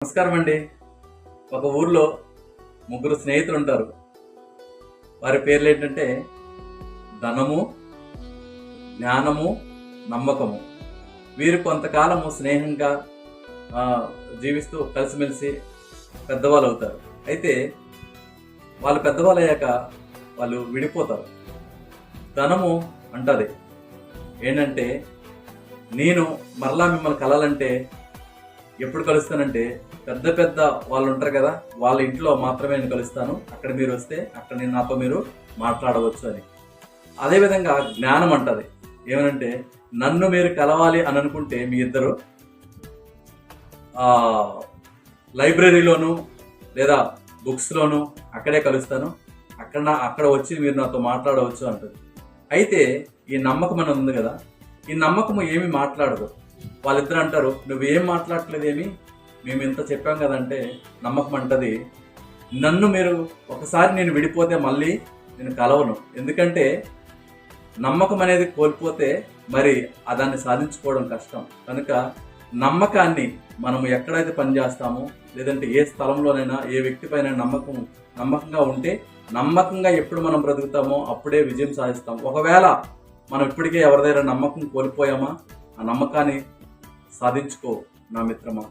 నమస్కారం అండి. ఒక ఊర్లో ముగ్గురు స్నేహితులు ఉంటారు. వారి పేర్లు ఏంటంటే ధనము, జ్ఞానము, నమ్మకము. వీరు కొంతకాలము స్నేహంగా జీవిస్తూ కలిసిమెలిసి పెద్దవాళ్ళు అవుతారు. అయితే వాళ్ళు పెద్దవాళ్ళు అయ్యాక వాళ్ళు విడిపోతారు. ధనము అంటది ఏంటంటే, నేను మరలా మిమ్మల్ని కలాలంటే ఎప్పుడు కలుస్తానంటే పెద్ద పెద్ద వాళ్ళు ఉంటారు కదా, వాళ్ళ ఇంట్లో మాత్రమే నేను కలుస్తాను. అక్కడ మీరు వస్తే అక్కడ నేను నాతో మీరు మాట్లాడవచ్చు అని. అదేవిధంగా జ్ఞానం అంటది ఏమనంటే, నన్ను మీరు కలవాలి అని అనుకుంటే మీ ఇద్దరు లైబ్రరీలోను లేదా బుక్స్లోను అక్కడే కలుస్తాను, అక్కడ వచ్చి మీరు నాతో మాట్లాడవచ్చు అంటది. అయితే ఈ నమ్మకం అనేది ఉంది కదా, ఈ నమ్మకము ఏమి మాట్లాడదు. వాళ్ళిద్దరు అంటారు, నువ్వేం మాట్లాడట్లేదేమి, మేము ఇంత చెప్పాం కదంటే నమ్మకం అంటది, నన్ను మీరు ఒకసారి నేను విడిపోతే మళ్ళీ నేను కలవను. ఎందుకంటే నమ్మకం అనేది కోల్పోతే మరి దాన్ని సాధించుకోవడం కష్టం. కనుక నమ్మకాన్ని మనం ఎక్కడైతే పనిచేస్తామో లేదంటే ఏ స్థలంలోనైనా ఏ వ్యక్తి పైన నమ్మకంగా ఉంటే, నమ్మకంగా ఎప్పుడు మనం బ్రతుకుతామో అప్పుడే విజయం సాధిస్తాం. ఒకవేళ మనం ఇప్పటికే ఎవరి దగ్గర నమ్మకం కోల్పోయామా, ఆ నమ్మకాన్ని సాధించుకో నా మిత్రమా.